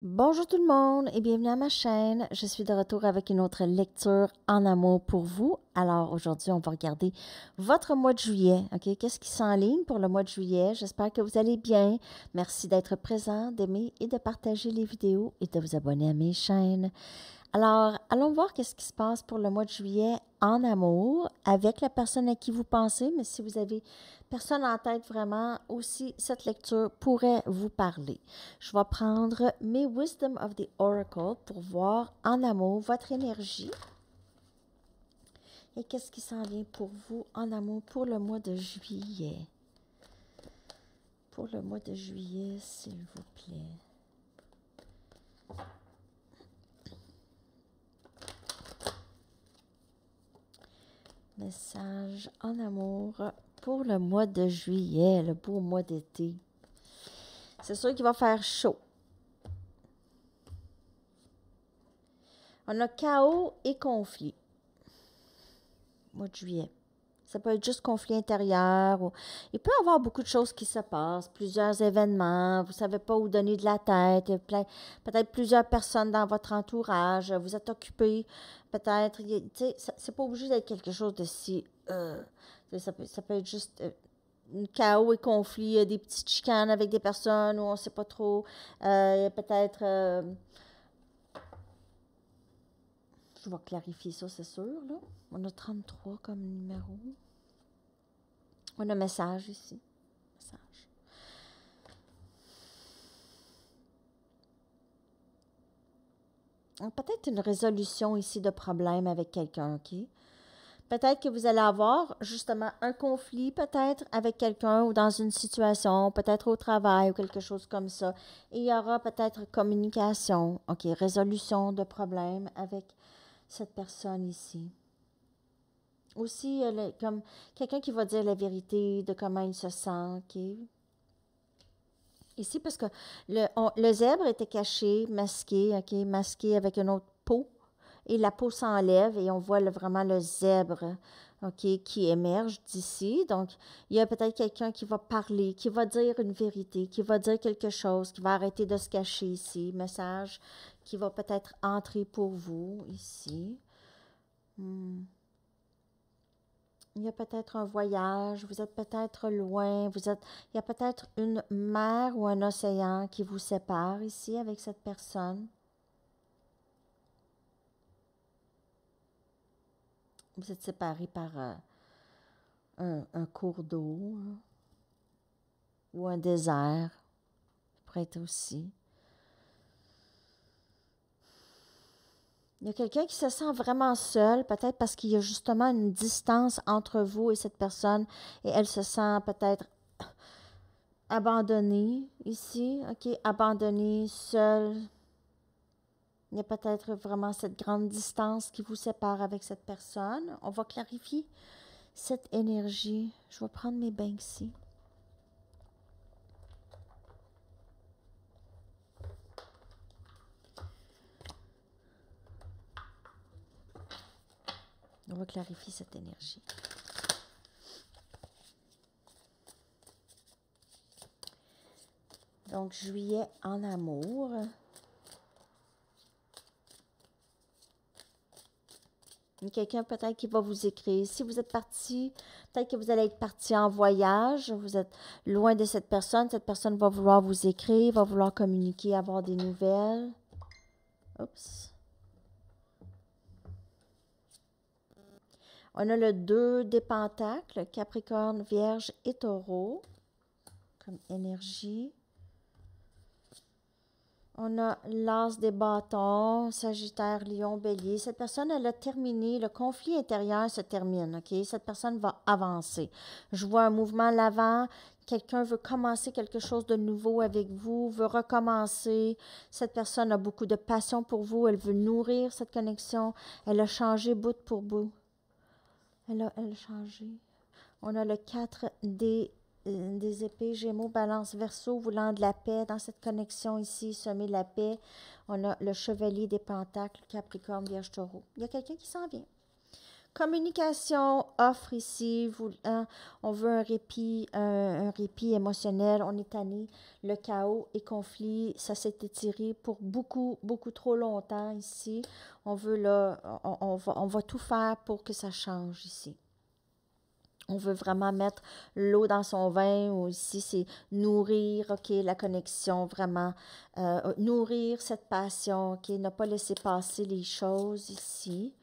Bonjour tout le monde et bienvenue à ma chaîne. Je suis de retour avec une autre lecture en amour pour vous. Alors aujourd'hui, on va regarder votre mois de juillet. OK? Qu'est-ce qui s'enligne pour le mois de juillet? J'espère que vous allez bien. Merci d'être présent, d'aimer et de partager les vidéos et de vous abonner à mes chaînes. Alors, allons voir qu'est-ce qui se passe pour le mois de juillet en amour avec la personne à qui vous pensez, mais si vous avez personne en tête vraiment, aussi cette lecture pourrait vous parler. Je vais prendre mes Wisdom of the Oracle pour voir en amour votre énergie et qu'est-ce qui s'en vient pour vous en amour pour le mois de juillet. Pour le mois de juillet, s'il vous plaît. Message en amour pour le mois de juillet, le beau mois d'été. C'est sûr qu'il va faire chaud. On a chaos et conflit. Mois de juillet. Ça peut être juste conflit intérieur. Il peut y avoir beaucoup de choses qui se passent, plusieurs événements. Vous ne savez pas où donner de la tête. Peut-être plusieurs personnes dans votre entourage. Vous êtes occupé. Peut-être, c'est pas obligé d'être quelque chose de si... ça peut être juste chaos et conflit, des petites chicanes avec des personnes où on ne sait pas trop. Peut-être... je vais clarifier ça, c'est sûr. Là. On a 33 comme numéro. On a un message ici. Message. Peut-être une résolution ici de problème avec quelqu'un, OK? Peut-être que vous allez avoir justement un conflit peut-être avec quelqu'un ou dans une situation, peut-être au travail ou quelque chose comme ça. Et il y aura peut-être communication, OK? Résolution de problème avec cette personne ici. Aussi, comme quelqu'un qui va dire la vérité de comment il se sent, OK? Ici, parce que le zèbre était caché, masqué, OK? Masqué avec une autre peau. Et la peau s'enlève et on voit vraiment le zèbre, OK, qui émerge d'ici. Donc, il y a peut-être quelqu'un qui va parler, qui va dire une vérité, qui va dire quelque chose, qui va arrêter de se cacher ici. Message qui va peut-être entrer pour vous ici. Il y a peut-être un voyage, vous êtes peut-être loin, il y a peut-être une mer ou un océan qui vous sépare ici avec cette personne. Vous êtes séparés par un cours d'eau ou un désert, ça pourrait être aussi. Il y a quelqu'un qui se sent vraiment seul, peut-être parce qu'il y a justement une distance entre vous et cette personne, et elle se sent peut-être abandonnée ici, OK, abandonnée, seule. Il y a peut-être vraiment cette grande distance qui vous sépare avec cette personne. On va clarifier cette énergie. Je vais prendre mes Banksy. On va clarifier cette énergie. Donc, juillet en amour. Quelqu'un peut-être qui va vous écrire. Si vous êtes parti, peut-être que vous allez être parti en voyage, vous êtes loin de cette personne va vouloir vous écrire, va vouloir communiquer, avoir des nouvelles. Oups. On a le 2 des pentacles, Capricorne, Vierge et Taureau, comme énergie. On a l'As des bâtons, Sagittaire, Lion, Bélier. Cette personne, elle a terminé, le conflit intérieur se termine, OK? Cette personne va avancer. Je vois un mouvement à l'avant, quelqu'un veut commencer quelque chose de nouveau avec vous, veut recommencer. Cette personne a beaucoup de passion pour vous, elle veut nourrir cette connexion. Elle a changé bout pour bout. Elle a changé. On a le 4 des épées, Gémeaux, Balance, Verseau, voulant de la paix. Dans cette connexion ici, semer la paix. On a le Chevalier des Pentacles, Capricorne, Vierge, Taureau. Il y a quelqu'un qui s'en vient. Communication, offre ici, on veut un répit émotionnel, on est tanné, le chaos et conflit, ça s'est étiré pour beaucoup, beaucoup trop longtemps ici. On veut là, on va tout faire pour que ça change ici. On veut vraiment mettre l'eau dans son vin, ou ici c'est nourrir, ok, la connexion, vraiment, nourrir cette passion, ok, ne pas laisser passer les choses ici.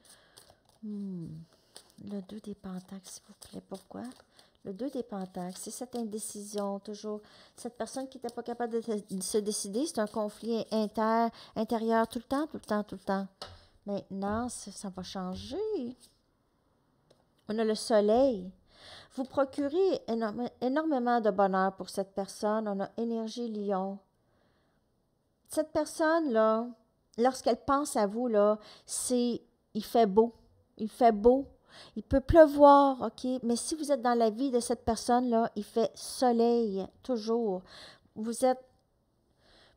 Le 2 des pentacles, s'il vous plaît. Pourquoi? Le 2 des pentacles, c'est cette indécision, toujours. Cette personne qui n'était pas capable de se décider, c'est un conflit intérieur tout le temps, tout le temps, tout le temps. Maintenant, ça va changer. On a le soleil. Vous procurez énormément de bonheur pour cette personne. On a énergie lion. Cette personne-là, lorsqu'elle pense à vous, là, il fait beau. Il fait beau. Il peut pleuvoir, OK? Mais si vous êtes dans la vie de cette personne-là, il fait soleil, toujours. Vous êtes,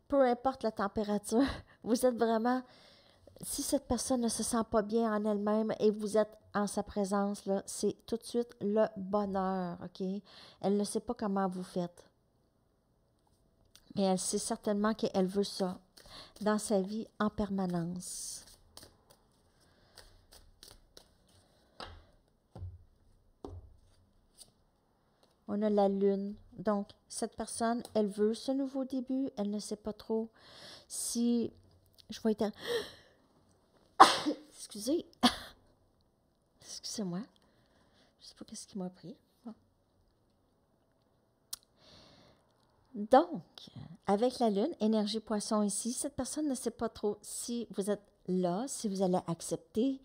peu importe la température, vous êtes vraiment, si cette personne ne se sent pas bien en elle-même et vous êtes en sa présence, là, c'est tout de suite le bonheur, OK? Elle ne sait pas comment vous faites. Mais elle sait certainement qu'elle veut ça dans sa vie en permanence. On a la lune. Donc, cette personne, elle veut ce nouveau début. Elle ne sait pas trop si... Je vais être... Excusez. Excusez-moi. Je ne sais pas qu'est-ce qui m'a pris. Bon. Donc, avec la lune, énergie poisson ici, cette personne ne sait pas trop si vous êtes là, si vous allez accepter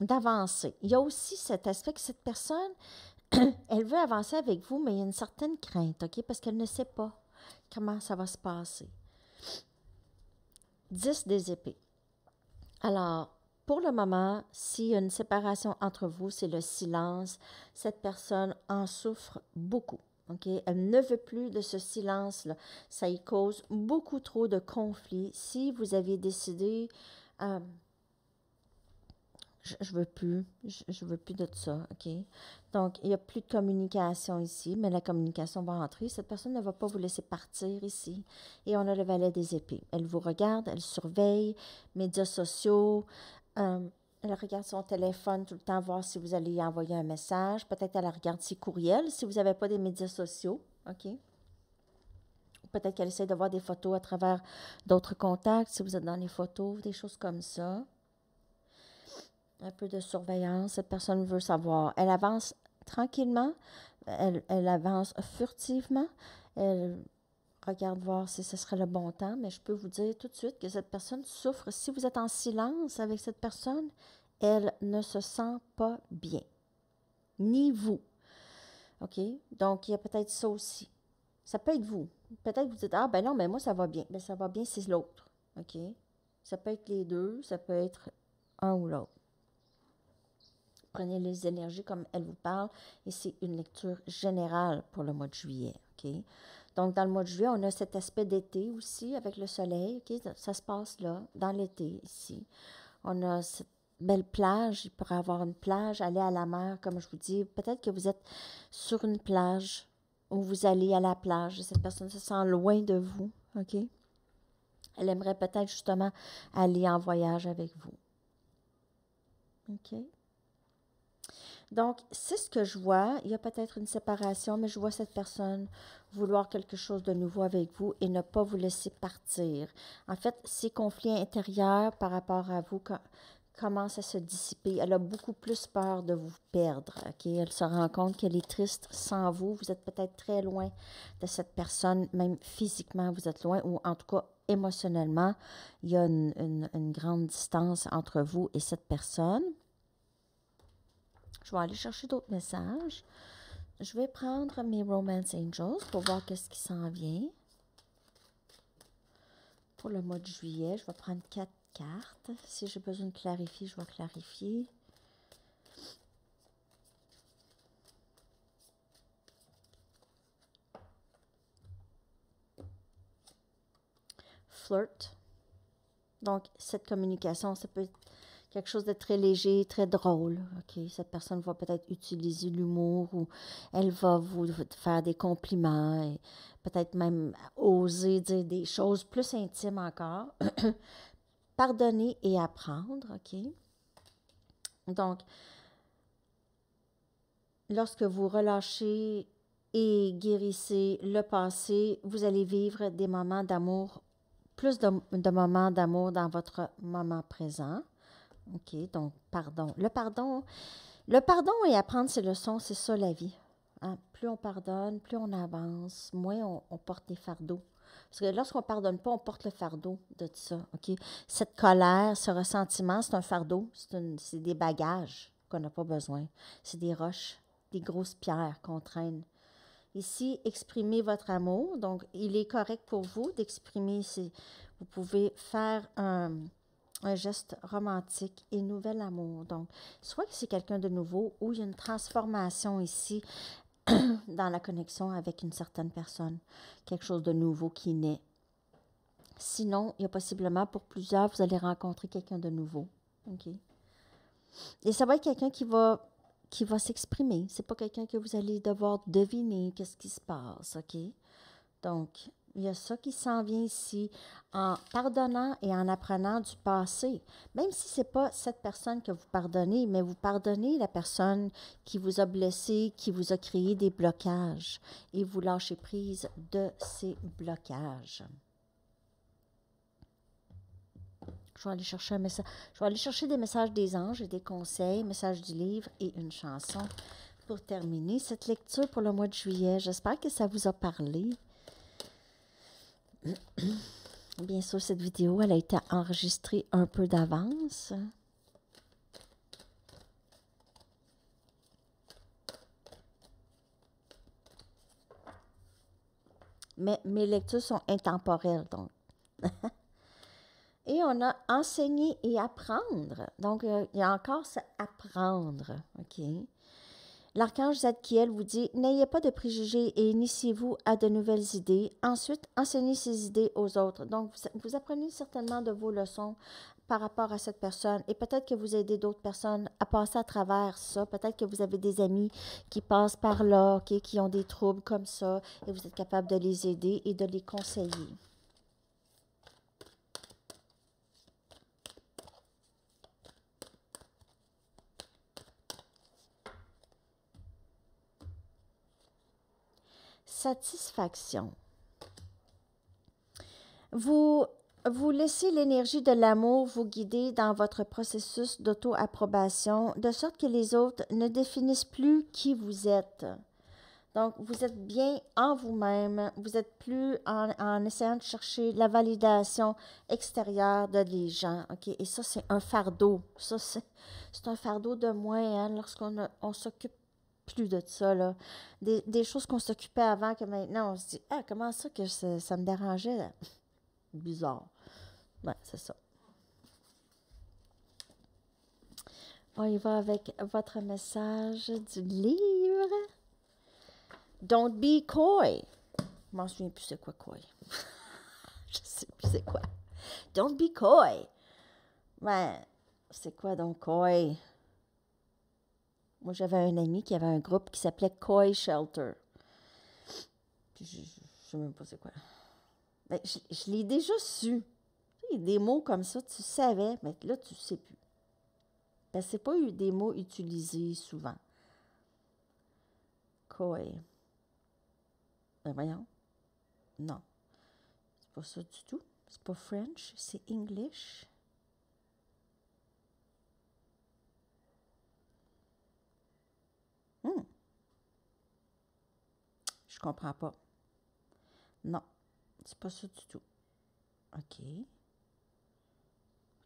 d'avancer. Il y a aussi cet aspect que cette personne, elle veut avancer avec vous, mais il y a une certaine crainte, OK? Parce qu'elle ne sait pas comment ça va se passer. 10 des épées. Alors, pour le moment, s'il y a une séparation entre vous, c'est le silence. Cette personne en souffre beaucoup. Okay? Elle ne veut plus de ce silence-là. Ça y cause beaucoup trop de conflits. Si vous avez décidé, je veux plus, je veux plus de ça, OK? Donc, il n'y a plus de communication ici, mais la communication va entrer. Cette personne ne va pas vous laisser partir ici. Et on a le valet des épées. Elle vous regarde, elle surveille, médias sociaux, elle regarde son téléphone tout le temps, voir si vous allez y envoyer un message. Peut-être elle regarde ses courriels si vous n'avez pas des médias sociaux, OK? Peut-être qu'elle essaie de voir des photos à travers d'autres contacts, si vous êtes dans les photos, des choses comme ça. Un peu de surveillance, cette personne veut savoir. Elle avance tranquillement, elle avance furtivement, elle regarde voir si ce serait le bon temps, mais je peux vous dire tout de suite que cette personne souffre. Si vous êtes en silence avec cette personne, elle ne se sent pas bien. Ni vous. OK? Donc, il y a peut-être ça aussi. Ça peut être vous. Peut-être que vous dites, ah ben non, mais moi, ça va bien. Ben ça va bien, c'est l'autre. OK? Ça peut être les deux, ça peut être un ou l'autre. Prenez les énergies comme elle vous parle et c'est une lecture générale pour le mois de juillet. Okay? Donc, dans le mois de juillet, on a cet aspect d'été aussi avec le soleil. Okay? Ça se passe là, dans l'été ici. On a cette belle plage. Il pourrait y avoir une plage, aller à la mer, comme je vous dis. Peut-être que vous êtes sur une plage où vous allez à la plage et cette personne se sent loin de vous. OK? Elle aimerait peut-être justement aller en voyage avec vous. OK? Donc, c'est ce que je vois. Il y a peut-être une séparation, mais je vois cette personne vouloir quelque chose de nouveau avec vous et ne pas vous laisser partir. En fait, ces conflits intérieurs par rapport à vous commencent à se dissiper. Elle a beaucoup plus peur de vous perdre. Okay? Elle se rend compte qu'elle est triste sans vous. Vous êtes peut-être très loin de cette personne, même physiquement, vous êtes loin, ou en tout cas émotionnellement, il y a une grande distance entre vous et cette personne. Je vais aller chercher d'autres messages. Je vais prendre mes Romance Angels pour voir qu'est-ce qui s'en vient. Pour le mois de juillet, je vais prendre 4 cartes. Si j'ai besoin de clarifier, je vais clarifier. Flirt. Donc, cette communication, ça peut être quelque chose de très léger, très drôle. OK? Cette personne va peut-être utiliser l'humour ou elle va vous faire des compliments et peut-être même oser dire des choses plus intimes encore. Pardonner et apprendre. OK? Donc, lorsque vous relâchez et guérissez le passé, vous allez vivre des moments d'amour, plus de moments d'amour dans votre moment présent. OK, donc pardon. Le pardon et apprendre ses leçons, c'est ça la vie. Hein? Plus on pardonne, plus on avance, moins on porte des fardeaux. Parce que lorsqu'on ne pardonne pas, on porte le fardeau de tout ça. OK? Cette colère, ce ressentiment, c'est un fardeau, c'est des bagages qu'on n'a pas besoin. C'est des roches, des grosses pierres qu'on traîne. Ici, exprimez votre amour. Donc, il est correct pour vous d'exprimer. Vous pouvez faire un geste romantique et nouvel amour. Donc, soit que c'est quelqu'un de nouveau ou il y a une transformation ici dans la connexion avec une certaine personne. Quelque chose de nouveau qui naît. Sinon, il y a possiblement pour plusieurs, vous allez rencontrer quelqu'un de nouveau. OK? Et ça va être quelqu'un qui va s'exprimer. C'est pas quelqu'un que vous allez devoir deviner qu'est-ce qui se passe. OK? Donc, il y a ça qui s'en vient ici en pardonnant et en apprenant du passé. Même si ce n'est pas cette personne que vous pardonnez, mais vous pardonnez la personne qui vous a blessé, qui vous a créé des blocages et vous lâchez prise de ces blocages. Je vais aller chercher un message. Je vais aller chercher des messages des anges et des conseils, messages du livre et une chanson pour terminer cette lecture pour le mois de juillet. J'espère que ça vous a parlé. Bien sûr, cette vidéo, elle a été enregistrée un peu d'avance. Mais mes lectures sont intemporelles, donc. Et on a enseigné et apprendre. Donc, il y a encore ça apprendre. OK? L'archange Zadkiel vous dit, n'ayez pas de préjugés et initiez-vous à de nouvelles idées. Ensuite, enseignez ces idées aux autres. Donc, vous apprenez certainement de vos leçons par rapport à cette personne et peut-être que vous aidez d'autres personnes à passer à travers ça. Peut-être que vous avez des amis qui passent par là, okay, qui ont des troubles comme ça et vous êtes capable de les aider et de les conseiller. Satisfaction. Vous laissez l'énergie de l'amour vous guider dans votre processus d'auto-approbation, de sorte que les autres ne définissent plus qui vous êtes. Donc, vous êtes bien en vous-même, vous n'êtes plus en essayant de chercher la validation extérieure de les gens. Okay? Et ça, c'est un fardeau. Ça, c'est un fardeau de moins hein, lorsqu'on s'occupe plus de ça. Là. Des choses qu'on s'occupait avant que maintenant, on se dit « Ah, comment ça que ça me dérangeait? » Là? Bizarre. Ouais, c'est ça. On y va avec votre message du livre. Don't be coy. Je m'en souviens plus c'est quoi coy. Je sais plus c'est quoi. Don't be coy. Ouais, c'est quoi donc coy? Moi, j'avais un ami qui avait un groupe qui s'appelait Coy Shelter. Puis je sais même pas c'est quoi. Ben, je l'ai déjà su. Il y a des mots comme ça, tu savais, mais là, tu ne sais plus. Ben, c'est pas des mots utilisés souvent. Coy. Ben, voyons. Non. C'est pas ça du tout. C'est pas French, c'est English. Je comprends pas. Non, c'est pas ça du tout. OK.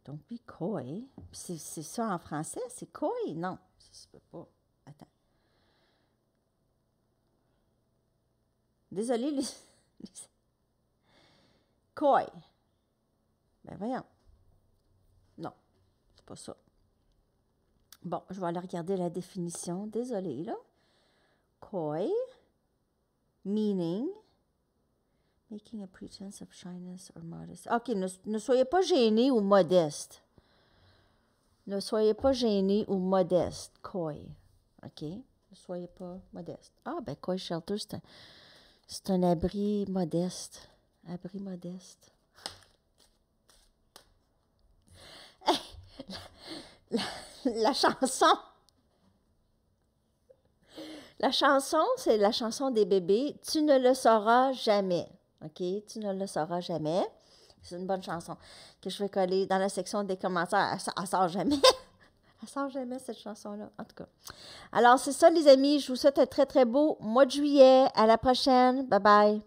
Donc, puis coy. C'est ça en français? C'est coy? Non, ça se peut pas. Attends. Désolée, les... Coy. Ben voyons. Non, c'est pas ça. Bon, je vais aller regarder la définition. Désolée, là. Coy, meaning, making a pretense of shyness or modesty. OK, ne soyez pas gênés ou modestes. Ne soyez pas gêné ou modeste. Coy. OK? Ne soyez pas modeste. Ah, ben, Coy Shelter, c'est un abri modeste. Abri modeste. La, la chanson. La chanson, c'est la chanson des bébés. Tu ne le sauras jamais. OK? Tu ne le sauras jamais. C'est une bonne chanson que je vais coller dans la section des commentaires. Elle sort jamais. Elle sort jamais, cette chanson-là, en tout cas. Alors, c'est ça, les amis. Je vous souhaite un très, très beau mois de juillet. À la prochaine. Bye bye.